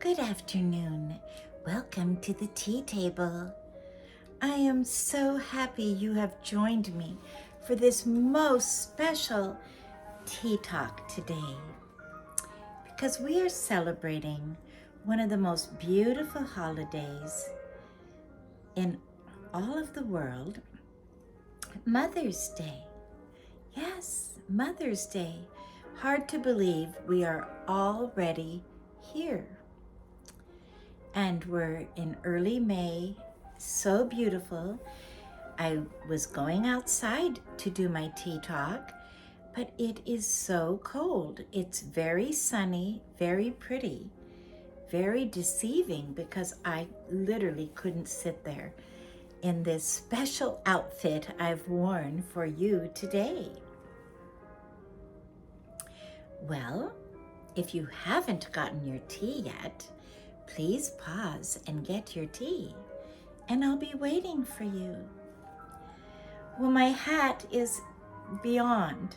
Good afternoon. Welcome to the tea table. I am so happy you have joined me for this most special tea talk today because we are celebrating one of the most beautiful holidays in all of the world, Mother's Day. Yes, Mother's Day. Hard to believe we are already here. And we're in early May, so beautiful. I was going outside to do my tea talk, but it is so cold. It's very sunny, very pretty, very deceiving because I literally couldn't sit there in this special outfit I've worn for you today. Well, if you haven't gotten your tea yet, please pause and get your tea, and I'll be waiting for you. Well, my hat is beyond.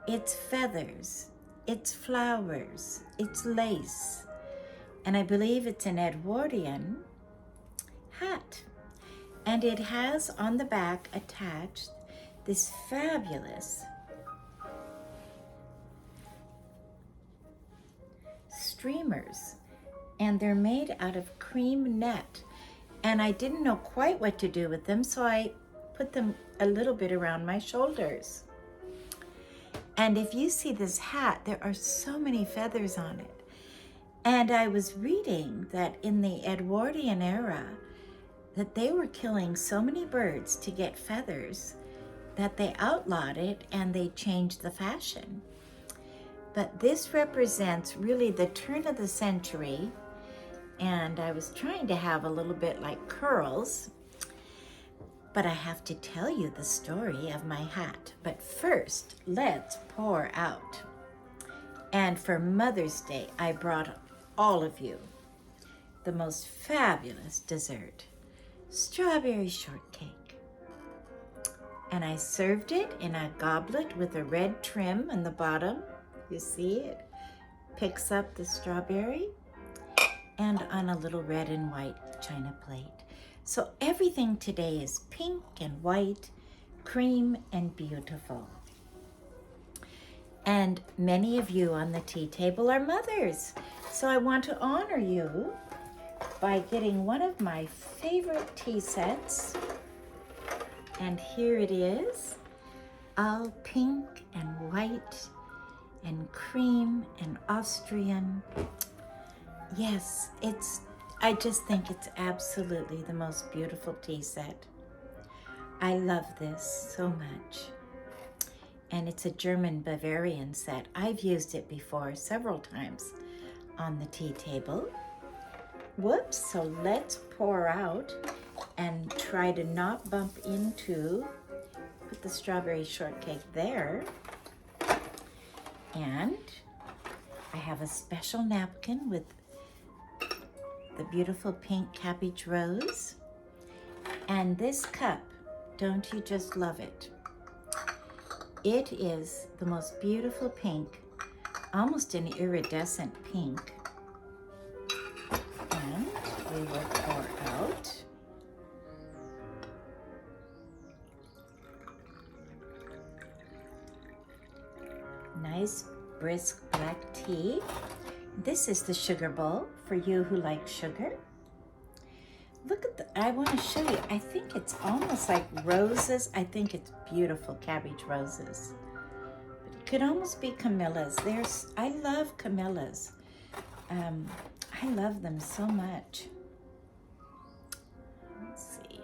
It's feathers, it's flowers, it's lace, and I believe it's an Edwardian hat. And it has on the back attached this fabulous streamers, and they're made out of cream net. And I didn't know quite what to do with them, so I put them a little bit around my shoulders. And if you see this hat, there are so many feathers on it. And I was reading that in the Edwardian era, that they were killing so many birds to get feathers that they outlawed it and they changed the fashion. But this represents really the turn of the century, and I was trying to have a little bit like curls, but I have to tell you the story of my hat. But first, let's pour out. And for Mother's Day, I brought all of you the most fabulous dessert, strawberry shortcake. And I served it in a goblet with a red trim on the bottom. You see it picks up the strawberry, and on a little red and white china plate. So everything today is pink and white, cream and beautiful. And many of you on the tea table are mothers. So I want to honor you by getting one of my favorite tea sets. And here it is, all pink and white and cream and Austrian. Yes, I just think it's absolutely the most beautiful tea set. I love this so much. And it's a German Bavarian set. I've used it before several times on the tea table. Whoops, so let's pour out and try to not bump into, put the strawberry shortcake there. And I have a special napkin with the beautiful pink cabbage rose. And this cup, don't you just love it? It is the most beautiful pink, almost an iridescent pink. And we will pour out. Nice brisk black tea. This is the sugar bowl for you who like sugar. Look at I want to show you. I think it's almost like roses. I think it's beautiful cabbage roses. But it could almost be camellias. I love camellias. I love them so much. Let's see.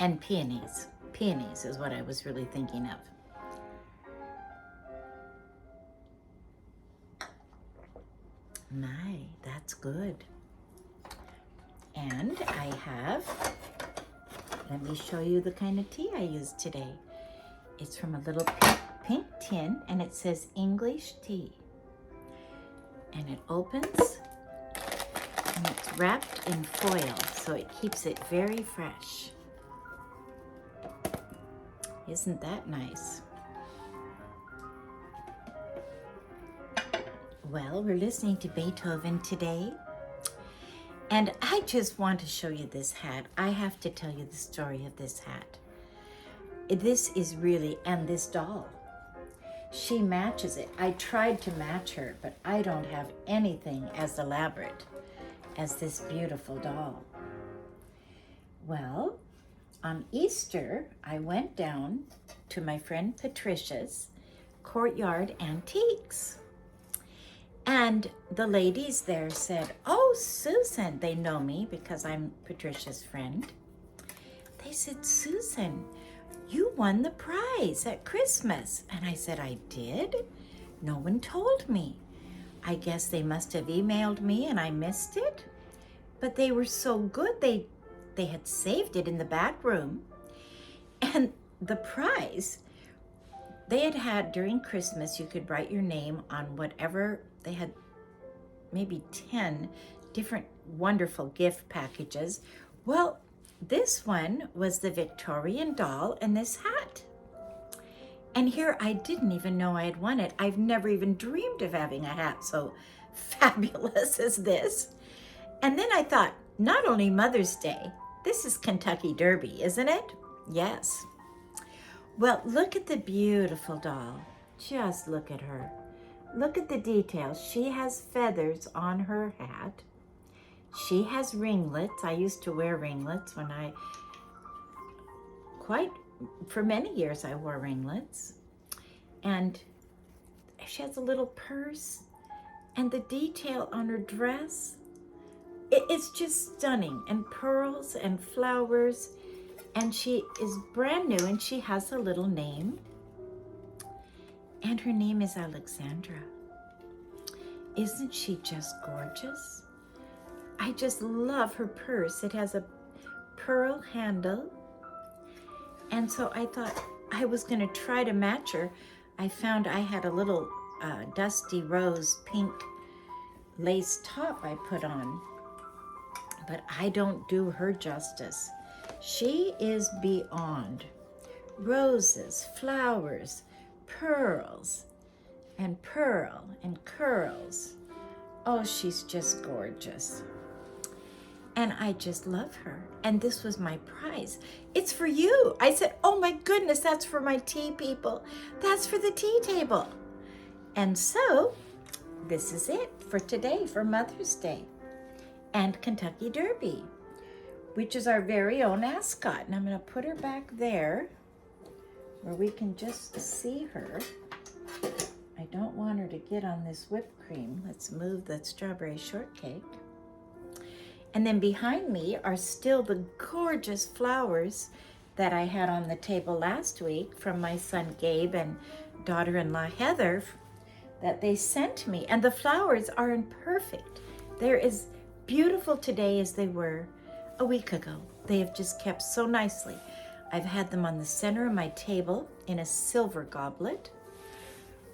And peonies. Peonies is what I was really thinking of. My, that's good. And I have, let me show you the kind of tea I used today. It's from a little pink tin, and it says English tea. And it opens, and it's wrapped in foil, so it keeps it very fresh. Isn't that nice? Well, we're listening to Beethoven today. And I just want to show you this hat. I have to tell you the story of this hat. This is really, and this doll. She matches it. I tried to match her, but I don't have anything as elaborate as this beautiful doll. Well, on Easter, I went down to my friend Patricia's Courtyard Antiques. And the ladies there said, "Oh, Susan," they know me because I'm Patricia's friend. They said, "Susan, you won the prize at Christmas." And I said, "I did? No one told me. I guess they must have emailed me and I missed it." But they were so good, they had saved it in the back room. And the prize, they had during Christmas, you could write your name on whatever, they had maybe 10 different wonderful gift packages. Well, this one was the Victorian doll and this hat. And here I didn't even know I had won it. I've never even dreamed of having a hat so fabulous as this. And then I thought, not only Mother's Day, this is Kentucky Derby, isn't it? Yes. Well, look at the beautiful doll. Just look at her. Look at the details. She has feathers on her hat. She has ringlets. I used to wear ringlets when for many years I wore ringlets. And she has a little purse, and the detail on her dress, it's just stunning. And pearls and flowers, and she is brand new, and she has a little name. And her name is Alexandra. Isn't she just gorgeous? I just love her purse. It has a pearl handle. And so I thought I was going to try to match her. I found I had a little dusty rose pink lace top I put on. But I don't do her justice. She is beyond. Roses, flowers, pearls, and pearl and curls. Oh, she's just gorgeous. And I just love her. And this was my prize. It's for you. I said, "Oh my goodness, that's for my tea people. That's for the tea table." And so this is it for today, for Mother's Day and Kentucky Derby, which is our very own ascot. And I'm going to put her back there where we can just see her. I don't want her to get on this whipped cream. Let's move the strawberry shortcake. And then behind me are still the gorgeous flowers that I had on the table last week from my son Gabe and daughter-in-law Heather that they sent me. And the flowers are in perfect. They're as beautiful today as they were a week ago. They have just kept so nicely. I've had them on the center of my table in a silver goblet,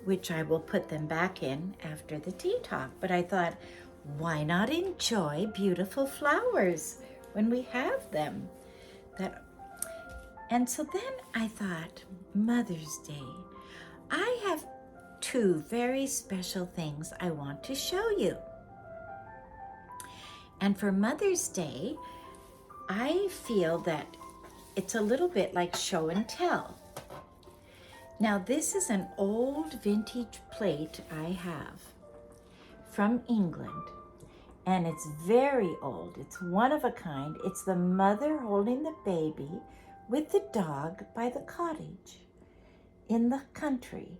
which I will put them back in after the tea talk. But I thought, why not enjoy beautiful flowers when we have them? And so then I thought, Mother's Day, I have two very special things I want to show you. And for Mother's Day, I feel that it's a little bit like show and tell. Now, this is an old vintage plate I have from England, and it's very old. It's one of a kind. It's the mother holding the baby with the dog by the cottage in the country.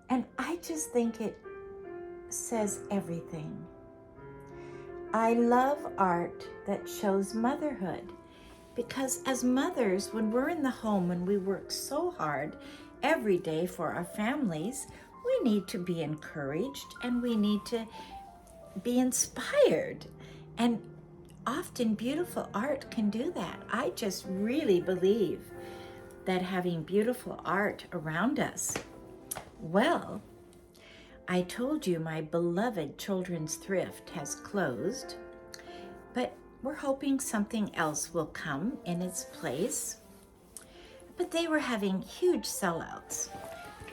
And I just think it says everything. I love art that shows motherhood, because as mothers, when we're in the home and we work so hard every day for our families, we need to be encouraged and we need to be inspired. And often beautiful art can do that. I just really believe that having beautiful art around us. Well, I told you my beloved Children's Thrift has closed, but we're hoping something else will come in its place. But they were having huge sellouts.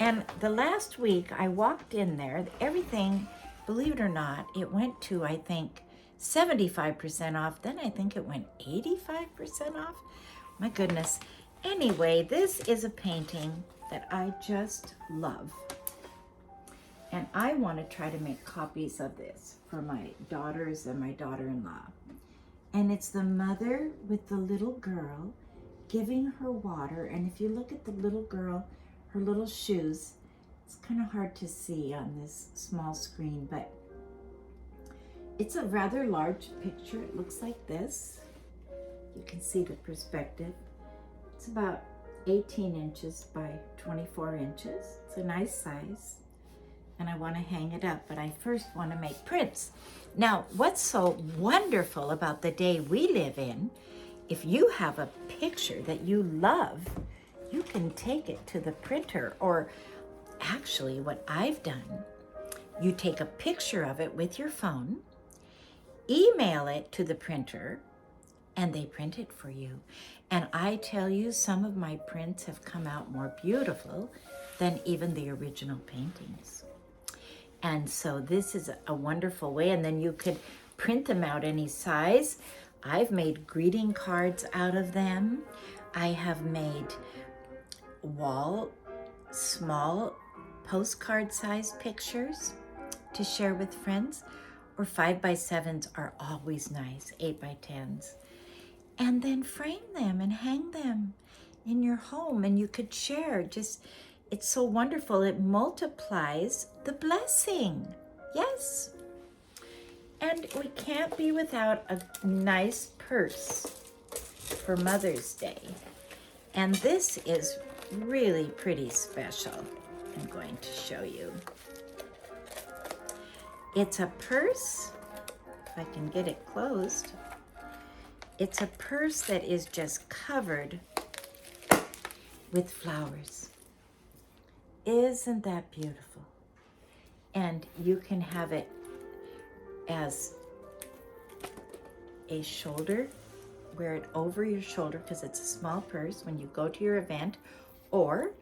And the last week I walked in there, everything believe it or not, it went to, I think, 75% off. Then I think it went 85% off. My goodness. Anyway, this is a painting that I just love. And I want to try to make copies of this for my daughters and my daughter-in-law. And it's the mother with the little girl giving her water. And if you look at the little girl, her little shoes, it's kind of hard to see on this small screen, but it's a rather large picture. It looks like this. You can see the perspective. It's about 18 inches by 24 inches. It's a nice size. And I want to hang it up, but I first want to make prints. Now, what's so wonderful about the day we live in, if you have a picture that you love, you can take it to the printer, or actually what I've done, you take a picture of it with your phone, email it to the printer, and they print it for you. And I tell you, some of my prints have come out more beautiful than even the original paintings. And so this is a wonderful way. And then you could print them out any size. I've made greeting cards out of them. I have made small postcard sized pictures to share with friends, or 5x7s are always nice, 8x10s. And then frame them and hang them in your home, and you could share. Just, it's so wonderful. It multiplies the blessing. Yes. And we can't be without a nice purse for Mother's Day. And this is really pretty special. I'm going to show you. It's a purse, if I can get it closed. It's a purse that is just covered with flowers. Isn't that beautiful? And you can have it as a shoulder, wear it over your shoulder because it's a small purse when you go to your event, or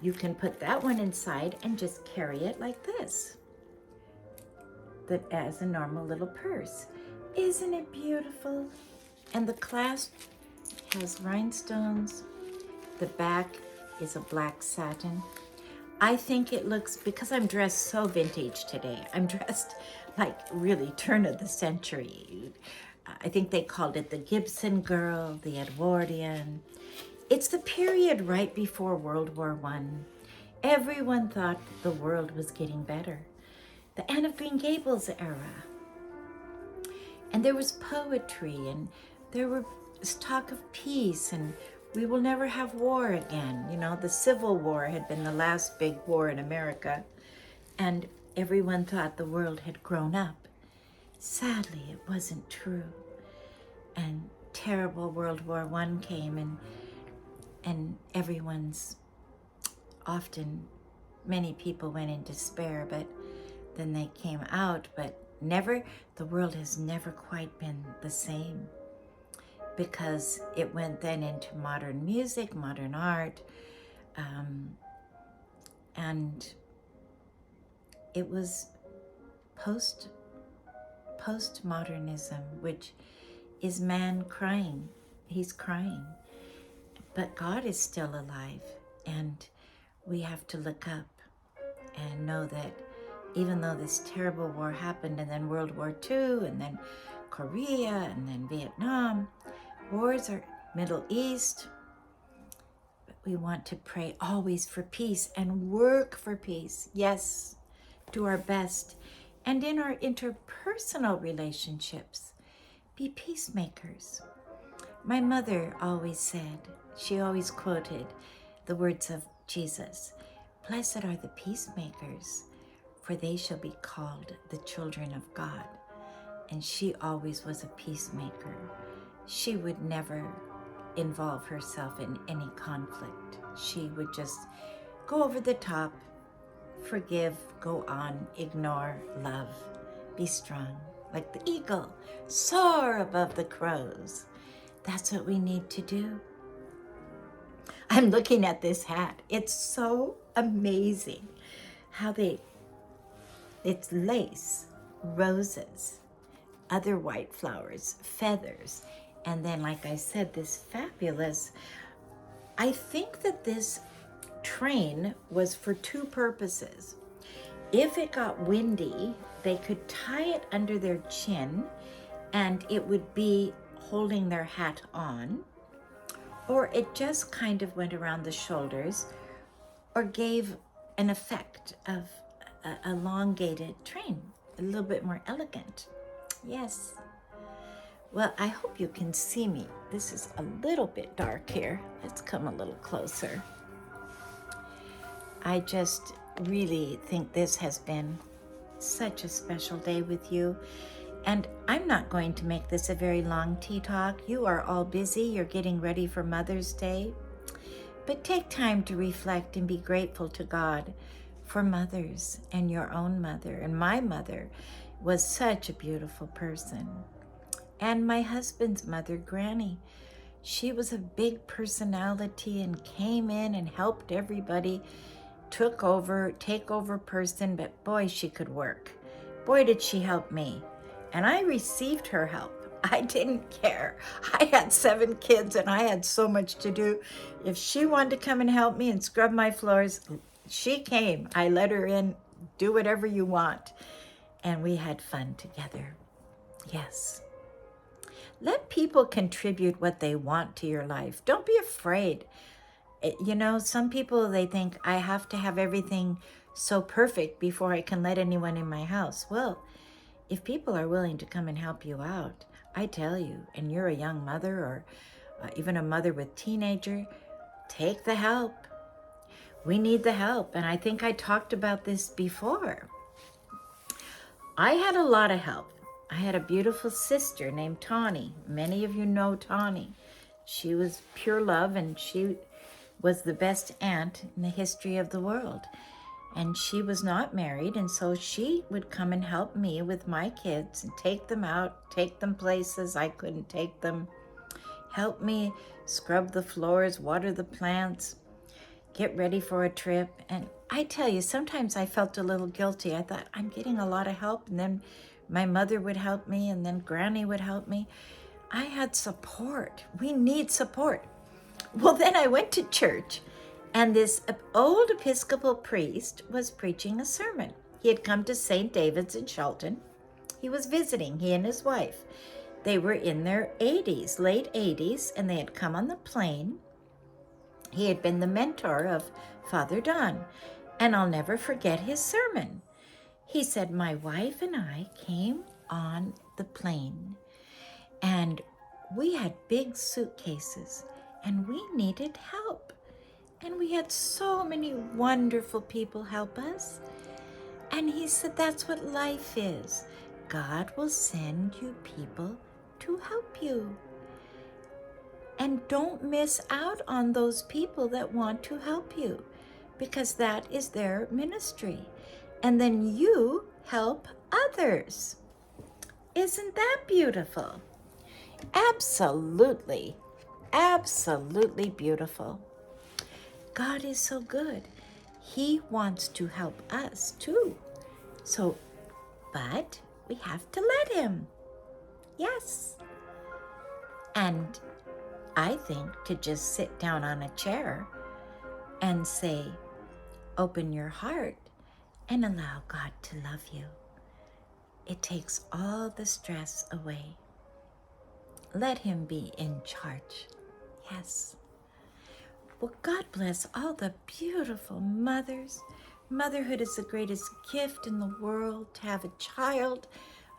you can put that one inside and just carry it like this, that as a normal little purse. Isn't it beautiful? And the clasp has rhinestones. The back is a black satin. I think it looks, because I'm dressed so vintage today, I'm dressed like really turn of the century. I think they called it the Gibson girl, the Edwardian. It's the period right before World War I. Everyone thought the world was getting better. The Anne of Green Gables era. And there was poetry, and there was talk of peace, and we will never have war again. You know, the Civil War had been the last big war in America, and everyone thought the world had grown up. Sadly, it wasn't true. And terrible World War I came, and many people went in despair, but then they came out, but the world has never quite been the same, because it went then into modern music, modern art, and it was postmodernism, which is man crying. He's crying. But God is still alive, and we have to look up and know that even though this terrible war happened, and then World War II, and then Korea, and then Vietnam, wars are Middle East, but we want to pray always for peace and work for peace. Yes, do our best. And in our interpersonal relationships, be peacemakers. My mother always said, she always quoted the words of Jesus, "Blessed are the peacemakers, for they shall be called the children of God." And she always was a peacemaker. She would never involve herself in any conflict. She would just go over the top, forgive, go on, ignore, love, be strong, like the eagle, soar above the crows. That's what we need to do. I'm looking at this hat. It's so amazing how they It's lace, roses, other white flowers, feathers, and then, like I said, this fabulous. I think that this train was for two purposes. If it got windy, they could tie it under their chin and it would be holding their hat on, or it just kind of went around the shoulders or gave an effect of a elongated train, a little bit more elegant. Yes. Well, I hope you can see me. This is a little bit dark here. Let's come a little closer. I just really think this has been such a special day with you. And I'm not going to make this a very long tea talk. You are all busy. You're getting ready for Mother's Day. But take time to reflect and be grateful to God for mothers and your own mother. And my mother was such a beautiful person. And my husband's mother, Granny, she was a big personality and came in and helped everybody, take over person, but boy, she could work. Boy, did she help me. And I received her help. I didn't care. I had 7 kids and I had so much to do. If she wanted to come and help me and scrub my floors, she came. I let her in, do whatever you want. And we had fun together. Yes. Let people contribute what they want to your life. Don't be afraid. You know, some people, they think I have to have everything so perfect before I can let anyone in my house. Well, if people are willing to come and help you out, I tell you, and you're a young mother or even a mother with teenager, take the help. We need the help. And I think I talked about this before. I had a lot of help. I had a beautiful sister named Tawny. Many of you know Tawny. She was pure love and she was the best aunt in the history of the world. And she was not married, and so she would come and help me with my kids and take them out, take them places I couldn't take them, help me scrub the floors, water the plants, get ready for a trip. And I tell you, sometimes I felt a little guilty. I thought, I'm getting a lot of help, and then my mother would help me, and then Granny would help me. I had support. We need support. Well, then I went to church, and this old Episcopal priest was preaching a sermon. He had come to St. David's in Shelton. He was visiting, he and his wife. They were in their 80s, late 80s, and they had come on the plane. He had been the mentor of Father Don, and I'll never forget his sermon. He said, my wife and I came on the plane, and we had big suitcases, and we needed help. And we had so many wonderful people help us. And he said, that's what life is. God will send you people to help you. And don't miss out on those people that want to help you, because that is their ministry. And then you help others. Isn't that beautiful? Absolutely, absolutely beautiful. God is so good. He wants to help us too. So, but we have to let him. Yes. And I think to just sit down on a chair and say, open your heart and allow God to love you. It takes all the stress away. Let him be in charge. Yes. Well, God bless all the beautiful mothers. Motherhood is the greatest gift in the world. To have a child,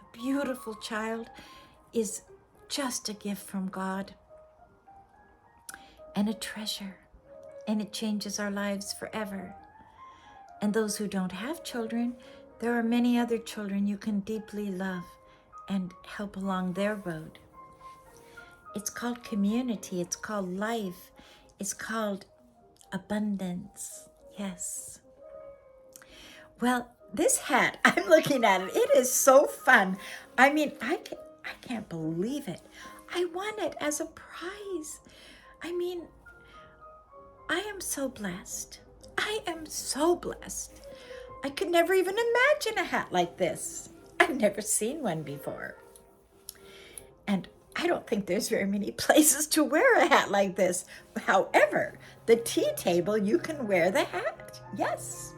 a beautiful child, is just a gift from God and a treasure. And it changes our lives forever. And those who don't have children, there are many other children you can deeply love and help along their road. It's called community. It's called life. It's called abundance. Yes. Well, this hat, I'm looking at it. It is so fun. I mean, I can't believe it. I won it as a prize. I mean, I am so blessed. I am so blessed. I could never even imagine a hat like this. I've never seen one before. And I don't think there's very many places to wear a hat like this. However, the tea table, you can wear the hat. Yes.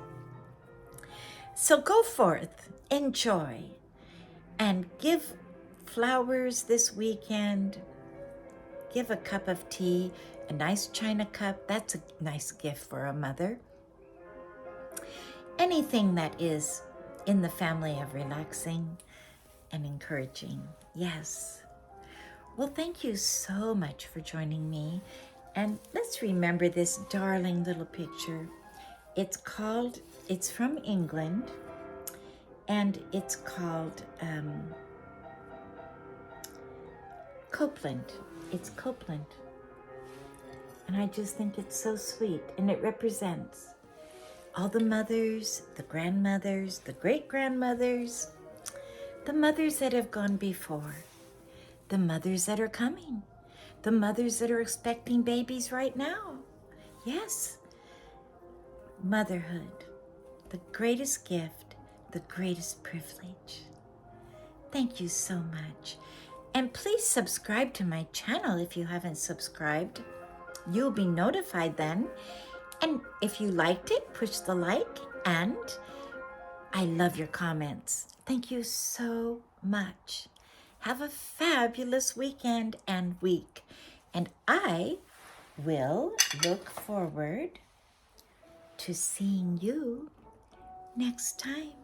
So go forth, enjoy, and give flowers this weekend. Give a cup of tea, a nice china cup. That's a nice gift for a mother. Anything that is in the family of relaxing and encouraging. Yes. Well, thank you so much for joining me. And let's remember this darling little picture. It's from England, and it's called Copeland. It's Copeland. And I just think it's so sweet, and it represents all the mothers, the grandmothers, the great-grandmothers, the mothers that have gone before, the mothers that are coming, the mothers that are expecting babies right now. Yes, motherhood, the greatest gift, the greatest privilege. Thank you so much. And please subscribe to my channel if you haven't subscribed. You'll be notified then. And if you liked it, push the like, and I love your comments. Thank you so much. Have a fabulous weekend and week. And I will look forward to seeing you next time.